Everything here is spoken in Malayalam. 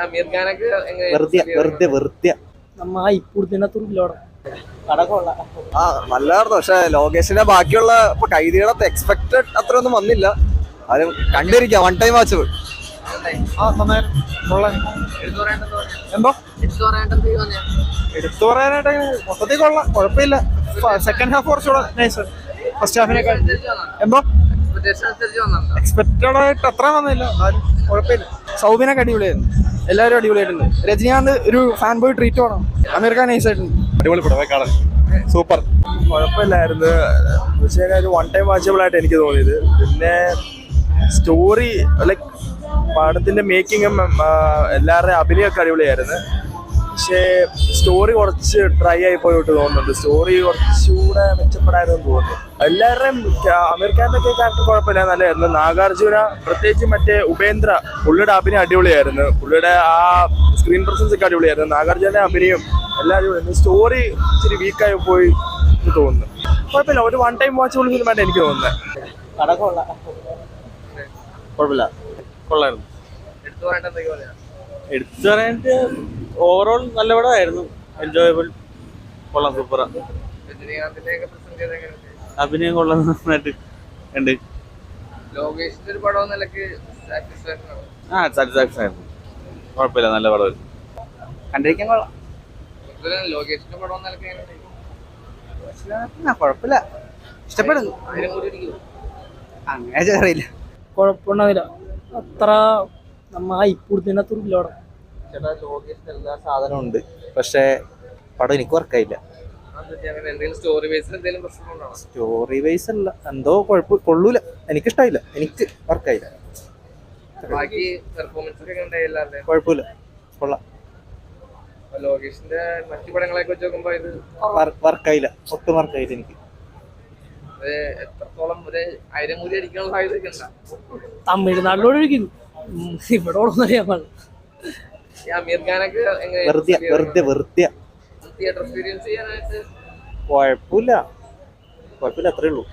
അമീർ ഖാനൊക്കെ വെറുതെ നല്ലായിരുന്നു. പക്ഷെ ലോകേഷിന്റെ ബാക്കിയുള്ള കൈദികളെ എക്സ്പെക്ടഡ് അത്ര ഒന്നും വന്നില്ല. അത് കണ്ടിരിക്കാം, വൺ ടൈം വാച്ച്. എന്തോ എടുത്തു പറയാനായിട്ട് മൊത്തത്തിൽ കൊള്ളാം, കുഴപ്പമില്ല. സെക്കൻഡ് ഹാഫ് കുറച്ചുകൂടെ നൈസ്, ഫസ്റ്റ് ഹാഫിനേക്കാൾ. എന്തോ എക്സ്പെക്റ്റഡ് ആയിട്ട് അത്ര വന്നില്ല, എന്നാലും കുഴപ്പമില്ല. സൗബിനൊക്കെ അടിപൊളിയായിരുന്നു, എല്ലാവരും അടിപൊളിയായിട്ടുണ്ട്. രജനീകാന്ത് ഒരു ഫാൻ ബോയ് ട്രീറ്റ് വേണം. അമീർ ഖാൻ നൈസ് ആയിട്ടുണ്ട്, അടിപൊളി പടം കാണാൻ, സൂപ്പർ. കുഴപ്പമില്ലായിരുന്നു. പക്ഷേ ഒരു വൺ ടൈം വാച്ചബിൾ ആയിട്ട് എനിക്ക് തോന്നിയത്. പിന്നെ സ്റ്റോറി ലൈക്ക് പടത്തിന്റെ മേക്കിങ്ങും എല്ലാവരുടെയും അഭിനയമൊക്കെ അടിപൊളിയായിരുന്നു. പക്ഷേ സ്റ്റോറി കുറച്ച് ഡ്രൈ ആയി പോയിട്ട് തോന്നുന്നുണ്ട്. സ്റ്റോറി കുറച്ചുകൂടെ മെച്ചപ്പെടായിരുന്നു തോന്നുന്നു. എല്ലാവരുടെയും അമീർ ഖാന്റെ ഒക്കെ ക്യാരക്ടർ കുഴപ്പമില്ല, നല്ലതായിരുന്നു. നാഗാർജുന പ്രത്യേകിച്ച് മറ്റേ ഉപേന്ദ്ര, പുള്ളിയുടെ അഭിനയം അടിപൊളിയായിരുന്നു. പുള്ളിയുടെ ആ സ്ക്രീൻ പ്രസൻസ് ഒക്കെ അടിപൊളിയായിരുന്നു. നാഗാർജുന അഭിനയം എല്ലാം അടിപൊളിയായിരുന്നു. സ്റ്റോറി ഇച്ചിരി വീക്കായി പോയി എന്ന് തോന്നുന്നു. കുഴപ്പമില്ല, ഒരു വൺ ടൈം വാച്ചബിൾ ഫിലിമായിട്ട് എനിക്ക് തോന്നുന്നത്. കുഴപ്പമില്ല, കൊള്ളായിരുന്നു. എടുത്തു പറയാനായിട്ട് ഓവറോൾ നല്ല പടമായിരുന്നു, എൻജോയബിൾ, കൊള്ളാം, സൂപ്പറാ. അഭിനയം കൊള്ളാം, നന്നായിട്ട് ഉണ്ട്. സാറ്റിസ്ഫാക്ഷൻ ആയിരുന്നു, കുഴപ്പമില്ല, നല്ല പടമായിരുന്നു, കണ്ടിരിക്കാൻ കൊള്ളാം. കുഴപ്പമില്ല, ഇഷ്ടപ്പെടുന്നു. അങ്ങനെ അറിയില്ല, കുഴപ്പമുണ്ടാവില്ല. അത്ര ഇപ്പൂടത്തിനകത്തോടെ ചേട്ടാ. ലോകേഷിന് എല്ലാ സാധനവും ഉണ്ട്, പക്ഷേ പടം എനിക്ക് വർക്കായില്ല. സ്റ്റോറി വൈസ് അല്ല, എന്തോ കൊള്ളൂല, എനിക്കിഷ്ടായില്ല, എനിക്ക് വർക്കായില്ല. കുഴപ്പമില്ല, കൊള്ളാം. ലോകേഷിന്റെ മറ്റു പടങ്ങളെ വെച്ച് നോക്കുമ്പോ ഇത് വർക്കായില്ല, ഒട്ടും വർക്കായില്ല എനിക്ക്. എത്രത്തോളം ഒരു 1000 കോടി അടിക്കാനുള്ള സാധ്യതയൊക്കെ ഉണ്ടാ? തമിഴ്നാട്ടിലോട് ഒഴിക്കുന്നു, ഇവിടെ അറിയാൻ പാടില്ല. അമീർ ഖാനൊക്കെ വെറുതെ തിയേറ്റർ എക്സ്പീരിയൻസ് ചെയ്യാനായിട്ട് കുഴപ്പമില്ല, അത്രേ ഉള്ളൂ.